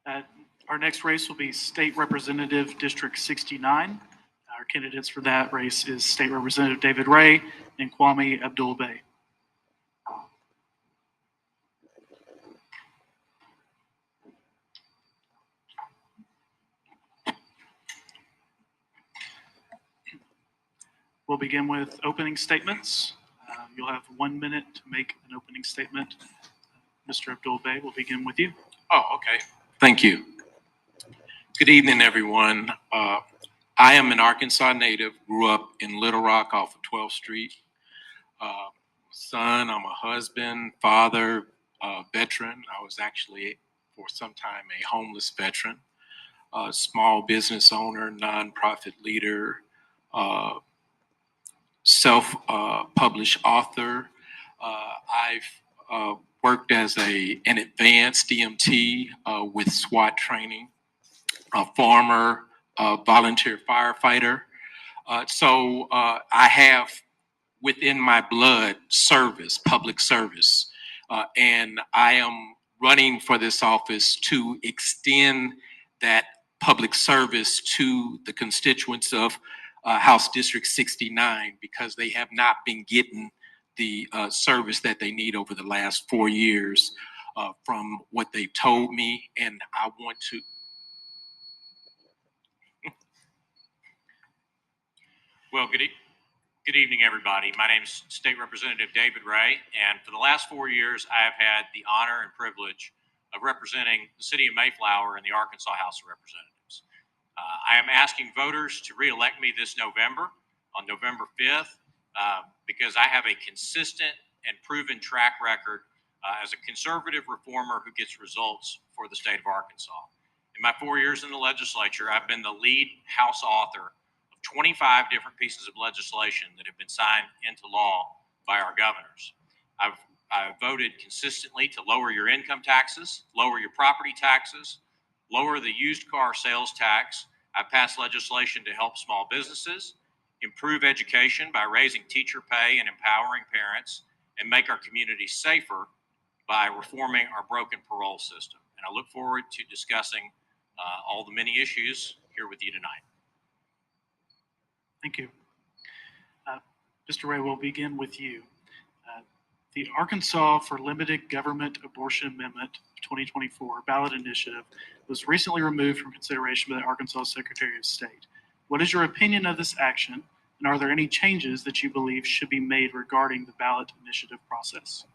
Uh, Our next race will be State Representative District 69. Our candidates for that race is State Representative David Ray and Kwami Abdul-Bey. We'll begin with opening statements. You'll have 1 minute to make an opening statement. Mr. Abdul-Bey, we'll begin with you. Oh, okay. Thank you. Good evening, everyone. I am an Arkansas native, grew up in Little Rock off of 12th Street. Son, I'm a husband, father, veteran. I was actually, for some time, a homeless veteran, small business owner, nonprofit leader, self-published author. I've worked as an advanced DMT with SWAT training, a former volunteer firefighter. So I have within my blood service, public service, and I am running for this office to extend that public service to the constituents of House District 69 because they have not been getting the service that they need over the last 4 years from what they've told me, and I want to. Well, good evening, everybody. My name is State Representative David Ray, and for the last 4 years, I have had the honor and privilege of representing the city of Mayflower in the Arkansas House of Representatives. I am asking voters to re-elect me this November, on November 5th, because I have a consistent and proven track record as a conservative reformer who gets results for the state of Arkansas. In my 4 years in the legislature, I've been the lead House author 25 different pieces of legislation that have been signed into law by our governors. I've voted consistently to lower your income taxes, lower your property taxes, lower the used car sales tax. I've passed legislation to help small businesses, improve education by raising teacher pay and empowering parents, and make our communities safer by reforming our broken parole system. And I look forward to discussing all the many issues here with you tonight. Thank you. Mr. Ray, we'll begin with you. The Arkansas for Limited Government Abortion Amendment 2024 ballot initiative was recently removed from consideration by the Arkansas Secretary of State. What is your opinion of this action, and are there any changes that you believe should be made regarding the ballot initiative process?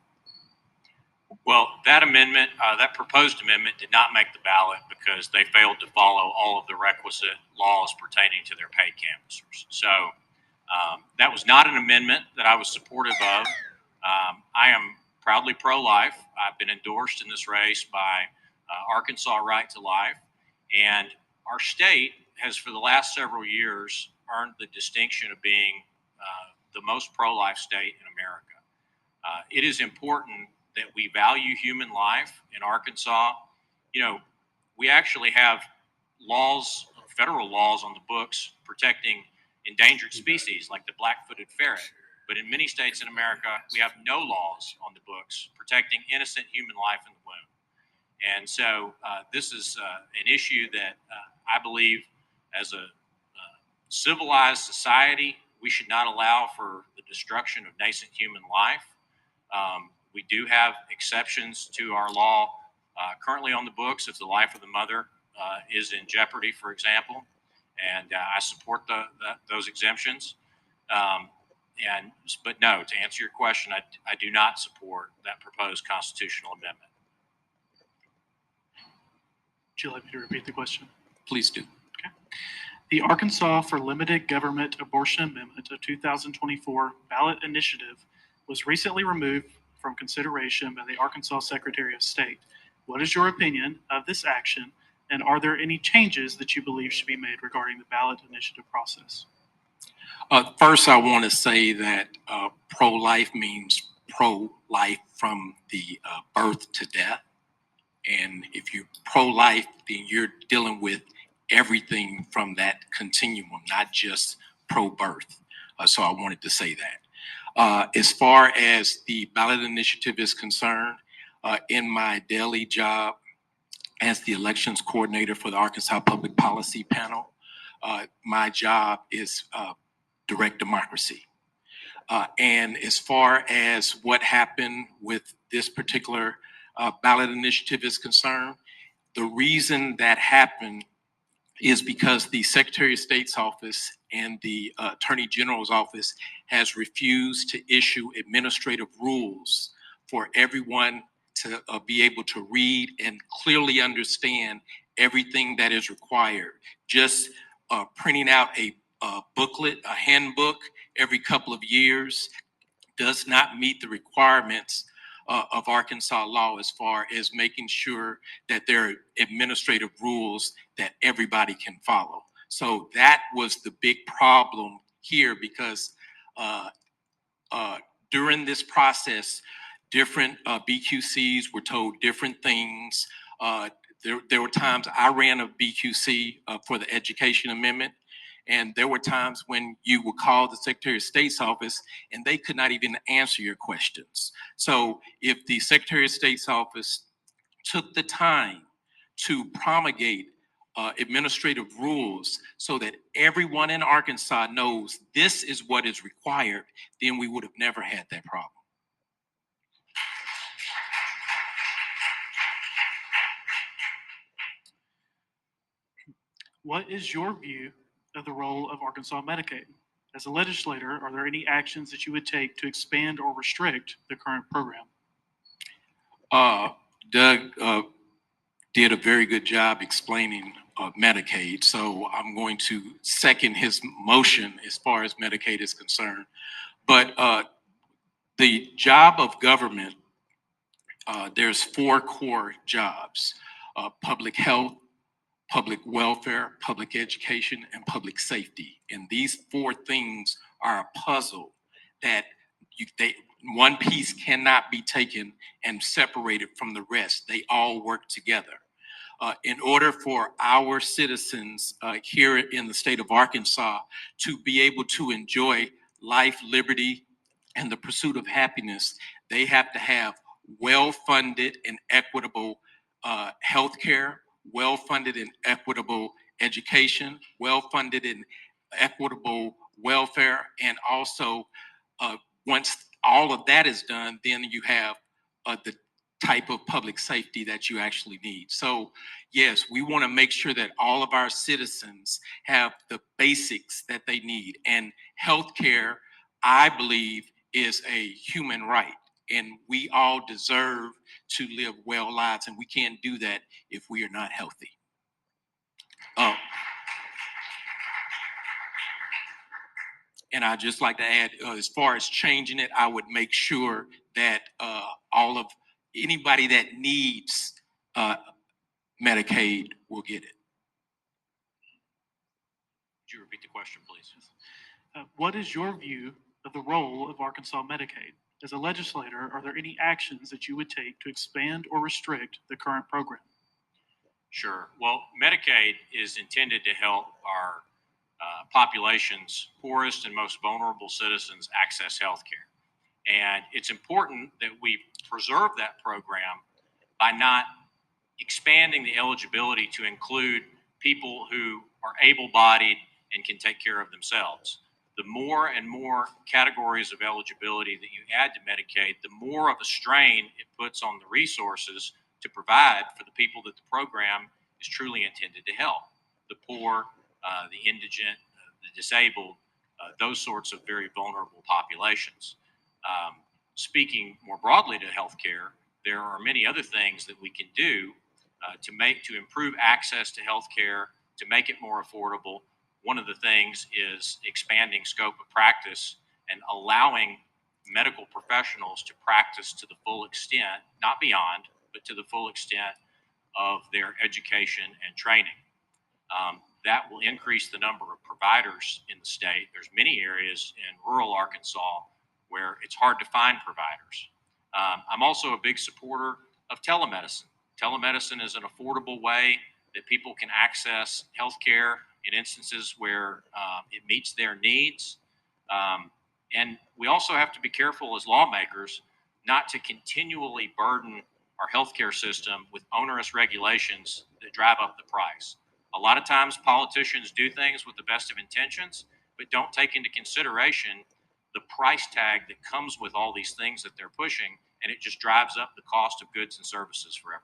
Well, that amendment, that proposed amendment did not make the ballot because they failed to follow all of the requisite laws pertaining to their paid canvassers. So that was not an amendment that I was supportive of. I am proudly pro-life. I've been endorsed in this race by Arkansas Right to Life. And our state has, for the last several years, earned the distinction of being the most pro-life state in America. It is important that we value human life in Arkansas. You know, we actually have laws, federal laws on the books protecting endangered species like the black-footed ferret. But in many states in America, we have no laws on the books protecting innocent human life in the womb. And so this is an issue that I believe as a civilized society, we should not allow for the destruction of nascent human life. We do have exceptions to our law currently on the books if the life of the mother is in jeopardy, for example. And I support those exemptions. But no, to answer your question, I do not support that proposed constitutional amendment. Would you like me to repeat the question? Please do. Okay. The Arkansas for Limited Government Abortion Amendment of 2024 ballot initiative was recently removed from consideration by the Arkansas Secretary of State. What is your opinion of this action, and are there any changes that you believe should be made regarding the ballot initiative process? First, I want to say that pro-life means pro-life from the birth to death. And if you're pro-life, then you're dealing with everything from that continuum, not just pro-birth. So I wanted to say that. As far as the ballot initiative is concerned, in my daily job as the elections coordinator for the Arkansas Public Policy Panel. My job is direct democracy. And as far as what happened with this particular ballot initiative is concerned, the reason that happened is because the Secretary of State's office and the Attorney General's office has refused to issue administrative rules for everyone to be able to read and clearly understand everything that is required. Just printing out a booklet, a handbook every couple of years does not meet the requirements of Arkansas law as far as making sure that there are administrative rules that everybody can follow. So that was the big problem here because during this process, different BQCs were told different things. There were times I ran a BQC for the Education Amendment, and there were times when you would call the Secretary of State's office and they could not even answer your questions. So if the Secretary of State's office took the time to promulgate administrative rules so that everyone in Arkansas knows this is what is required, then we would have never had that problem. What is your view of the role of Arkansas Medicaid? As a legislator, are there any actions that you would take to expand or restrict the current program? Doug did a very good job explaining Medicaid, so I'm going to second his motion as far as Medicaid is concerned. But the job of government, there's 4 core jobs: public health, public welfare, public education, and public safety. And these 4 things are a puzzle that one piece cannot be taken and separated from the rest. They all work together. In order for our citizens here in the state of Arkansas to be able to enjoy life, liberty, and the pursuit of happiness, they have to have well-funded and equitable health care, well-funded and equitable education, well-funded and equitable welfare, and also once all of that is done, then you have the type of public safety that you actually need. So yes, we want to make sure that all of our citizens have the basics that they need. And healthcare, I believe, is a human right. And we all deserve to live well lives, and we can't do that if we are not healthy. And I'd just like to add, as far as changing it, I would make sure that anybody that needs Medicaid will get it. Would you repeat the question, please? What is your view of the role of Arkansas Medicaid? As a legislator, are there any actions that you would take to expand or restrict the current program? Sure. Well, Medicaid is intended to help our population's poorest and most vulnerable citizens access health care. And it's important that we preserve that program by not expanding the eligibility to include people who are able-bodied and can take care of themselves. The more and more categories of eligibility that you add to Medicaid, the more of a strain it puts on the resources to provide for the people that the program is truly intended to help: the poor, the indigent, the disabled, those sorts of very vulnerable populations. Speaking more broadly to healthcare, there are many other things that we can do to improve access to healthcare, to make it more affordable. One of the things is expanding scope of practice and allowing medical professionals to practice to the full extent, not beyond, but to the full extent of their education and training. That will increase the number of providers in the state. There's many areas in rural Arkansas where it's hard to find providers. I'm also a big supporter of telemedicine. Telemedicine is an affordable way that people can access healthcare in instances where it meets their needs. And we also have to be careful as lawmakers not to continually burden our healthcare system with onerous regulations that drive up the price. A lot of times politicians do things with the best of intentions, but don't take into consideration the price tag that comes with all these things that they're pushing, and it just drives up the cost of goods and services forever.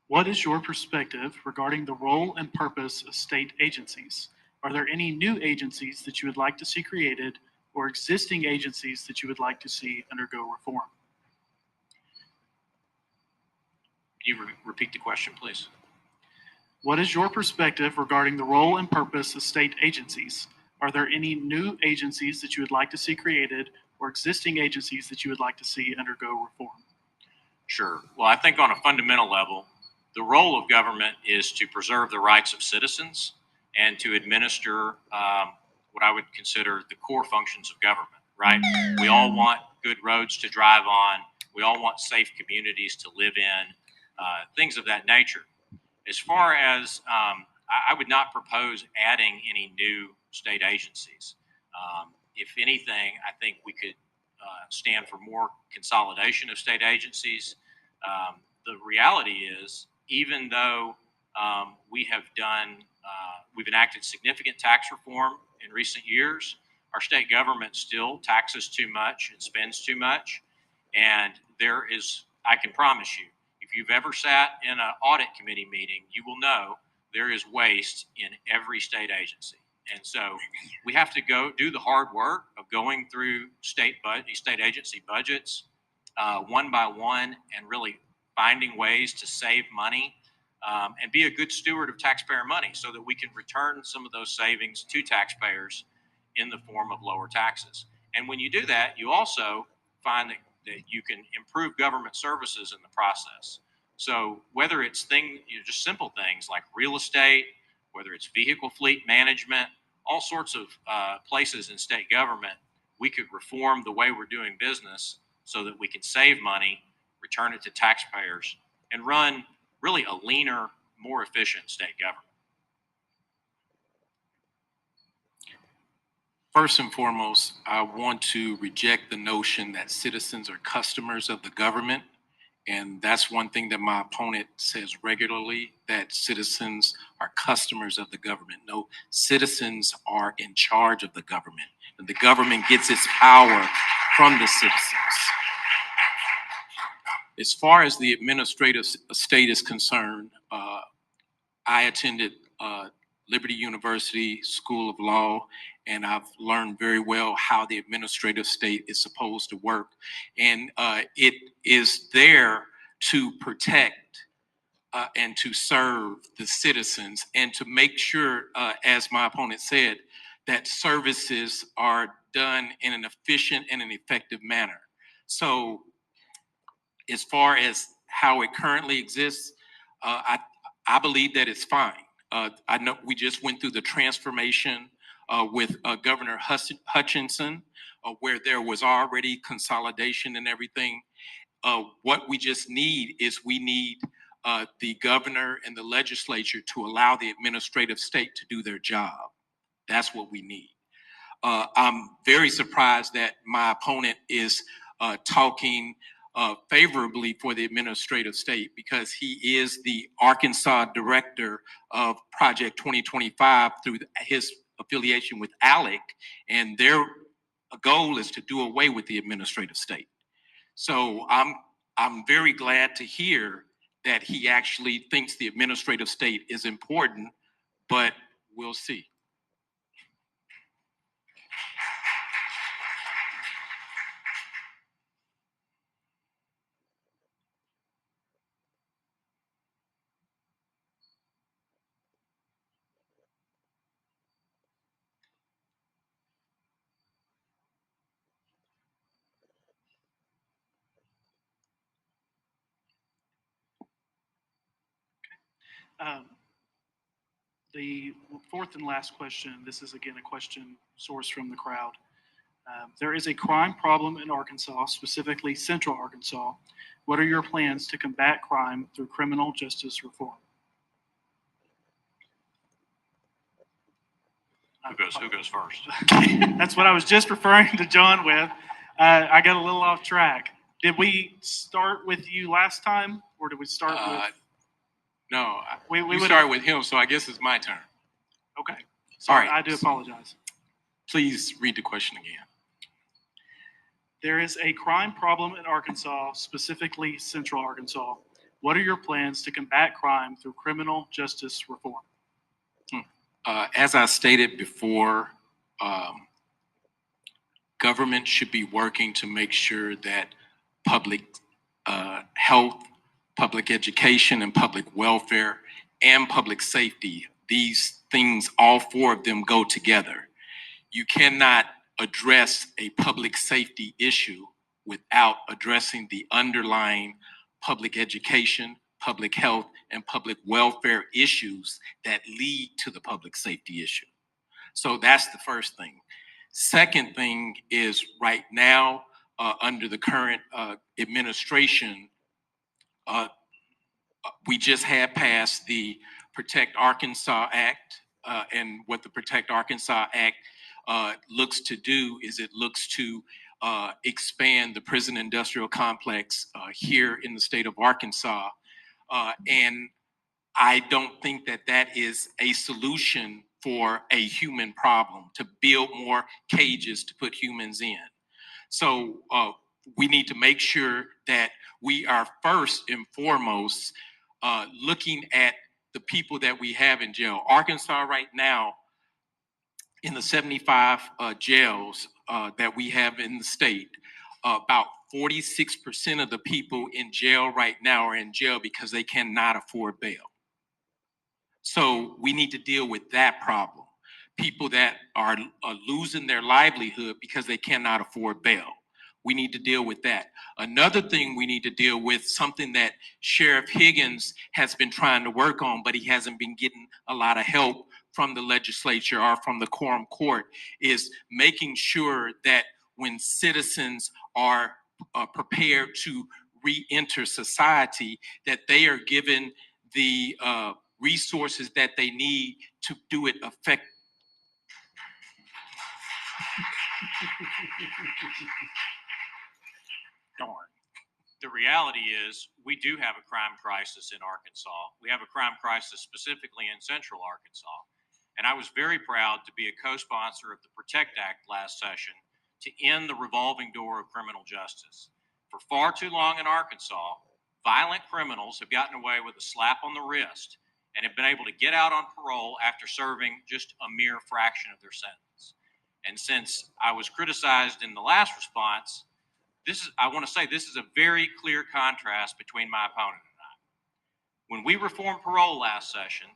What is your perspective regarding the role and purpose of state agencies? Are there any new agencies that you would like to see created or existing agencies that you would like to see undergo reform? Can you repeat the question, please? What is your perspective regarding the role and purpose of state agencies? Are there any new agencies that you would like to see created or existing agencies that you would like to see undergo reform? Sure. Well, I think on a fundamental level, the role of government is to preserve the rights of citizens and to administer what I would consider the core functions of government, right? We all want good roads to drive on. We all want safe communities to live in, things of that nature. As far as, I would not propose adding any new state agencies. If anything, I think we could stand for more consolidation of state agencies. The reality is, even though we've enacted significant tax reform in recent years, our state government still taxes too much and spends too much. And there is, I can promise you, if you've ever sat in an audit committee meeting, you will know there is waste in every state agency. And so we have to go do the hard work of going through state agency budgets one by one and really finding ways to save money and be a good steward of taxpayer money so that we can return some of those savings to taxpayers in the form of lower taxes. And when you do that, you also find that you can improve government services in the process. So whether it's just simple things like real estate, whether it's vehicle fleet management, all sorts of places in state government, we could reform the way we're doing business so that we can save money, return it to taxpayers, and run really a leaner, more efficient state government. First and foremost, I want to reject the notion that citizens are customers of the government. And that's one thing that my opponent says regularly, that citizens are customers of the government. No, citizens are in charge of the government, and the government gets its power from the citizens. As far as the administrative state is concerned, I attended Liberty University School of Law, and I've learned very well how the administrative state is supposed to work. And it is there to protect and to serve the citizens and to make sure, as my opponent said, that services are done in an efficient and an effective manner. So as far as how it currently exists, I believe that it's fine. I know we just went through the transformation with Governor Hutchinson, where there was already consolidation and everything. What we just need is the governor and the legislature to allow the administrative state to do their job. That's what we need. I'm very surprised that my opponent is talking favorably for the administrative state, because he is the Arkansas director of Project 2025 through his affiliation with ALEC, and their goal is to do away with the administrative state. So I'm very glad to hear that he actually thinks the administrative state is important, but we'll see. The fourth and last question, this is again a question sourced from the crowd. There is a crime problem in Arkansas, specifically Central Arkansas. What are your plans to combat crime through criminal justice reform? Who goes first? That's what I was just referring to John with. I got a little off track. Did we start with you last time, or did we start with? No, We you would started with him, so I guess it's my turn. Okay. Sorry, All right. I do apologize. Please read the question again. There is a crime problem in Arkansas, specifically Central Arkansas. What are your plans to combat crime through criminal justice reform? As I stated before, government should be working to make sure that public health, public education, and public welfare, and public safety, these things, all four of them go together. You cannot address a public safety issue without addressing the underlying public education, public health, and public welfare issues that lead to the public safety issue. So that's the first thing. Second thing is right now, under the current administration, we just had passed the Protect Arkansas Act, and what the Protect Arkansas Act looks to do is it looks to expand the prison industrial complex here in the state of Arkansas. And I don't think that that is a solution for a human problem, to build more cages to put humans in. So we need to make sure that we are first and foremost looking at the people that we have in jail. Arkansas right now, in the 75 jails that we have in the state, about 46% of the people in jail right now are in jail because they cannot afford bail. So we need to deal with that problem. People that are losing their livelihood because they cannot afford bail. We need to deal with that. Another thing we need to deal with, something that Sheriff Higgins has been trying to work on, but he hasn't been getting a lot of help from the legislature or from the quorum court, is making sure that when citizens are prepared to re-enter society, that they are given the resources that they need to do it effectively. Darn. The reality is we do have a crime crisis in Arkansas. We have a crime crisis specifically in Central Arkansas. And I was very proud to be a co-sponsor of the Protect Act last session to end the revolving door of criminal justice. For far too long in Arkansas, violent criminals have gotten away with a slap on the wrist and have been able to get out on parole after serving just a mere fraction of their sentence. And since I was criticized in the last response, I want to say this is a very clear contrast between my opponent and I. When we reformed parole last session,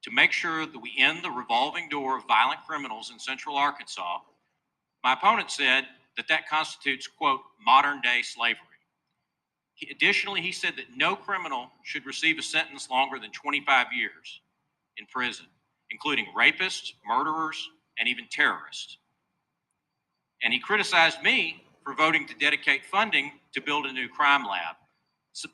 to make sure that we end the revolving door of violent criminals in Central Arkansas, my opponent said that that constitutes, quote, modern day slavery. Additionally, he said that no criminal should receive a sentence longer than 25 years in prison, including rapists, murderers, and even terrorists. And he criticized me for voting to dedicate funding to build a new crime lab,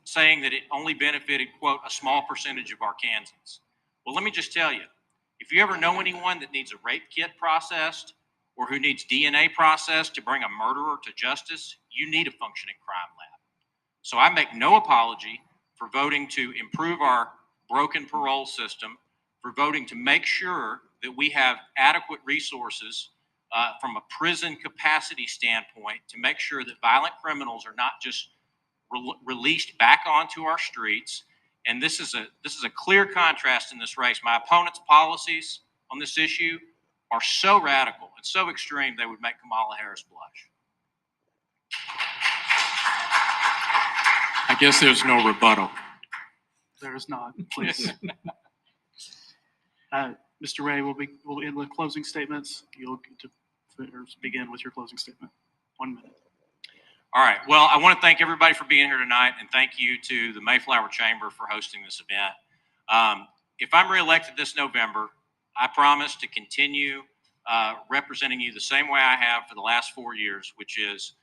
saying that it only benefited, quote, a small percentage of Arkansans. Well, let me just tell you, if you ever know anyone that needs a rape kit processed or who needs DNA processed to bring a murderer to justice, you need a functioning crime lab. So I make no apology for voting to improve our broken parole system, for voting to make sure that we have adequate resources from a prison capacity standpoint to make sure that violent criminals are not just released back onto our streets. And this is a clear contrast in this race. My opponent's policies on this issue are so radical and so extreme they would make Kamala Harris blush. I guess there's no rebuttal. There is not, please. Mr. Ray, we'll end with closing statements. You'll get to begin with your closing statement. 1 minute. All right. Well, I want to thank everybody for being here tonight, and thank you to the Mayflower Chamber for hosting this event. If I'm reelected this November, I promise to continue representing you the same way I have for the last 4 years, which is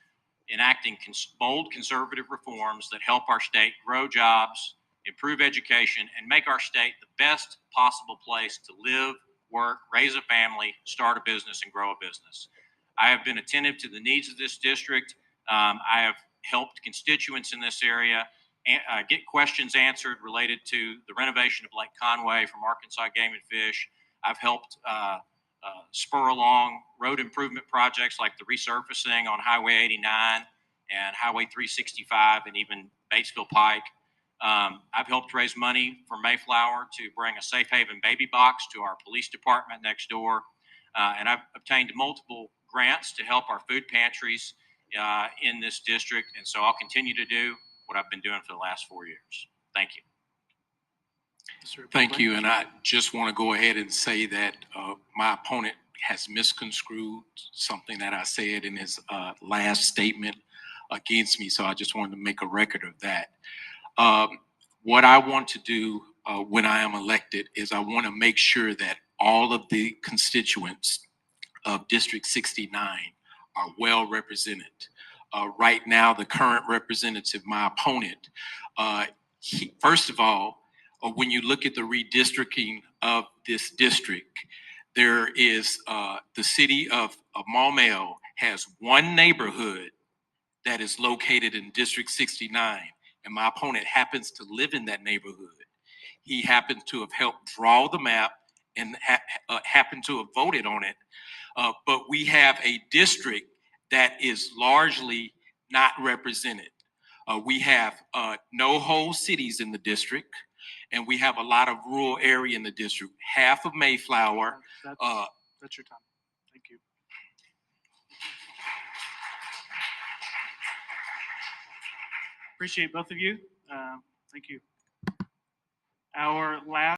enacting bold conservative reforms that help our state grow jobs, improve education, and make our state the best possible place to live, work, raise a family, start a business, and grow a business. I have been attentive to the needs of this district. I have helped constituents in this area get questions answered related to the renovation of Lake Conway from Arkansas Game and Fish. I've helped spur along road improvement projects like the resurfacing on Highway 89 and Highway 365 and even Batesville Pike. I've helped raise money for Mayflower to bring a safe haven baby box to our police department next door. And I've obtained multiple grants to help our food pantries in this district. And so I'll continue to do what I've been doing for the last 4 years. Thank you. Thank you. And I just want to go ahead and say that my opponent has misconstrued something that I said in his last statement against me. So I just wanted to make a record of that. What I want to do when I am elected is I want to make sure that all of the constituents of District 69 are well represented. Right now, the current representative, my opponent, first of all, when you look at the redistricting of this district, there is the city of Maumelle has one neighborhood that is located in District 69, and my opponent happens to live in that neighborhood. He happens to have helped draw the map and happened to have voted on it. But we have a district that is largely not represented. We have no whole cities in the district, and we have a lot of rural area in the district. Half of Mayflower. That's your time. Thank you. Appreciate both of you. Thank you. Our last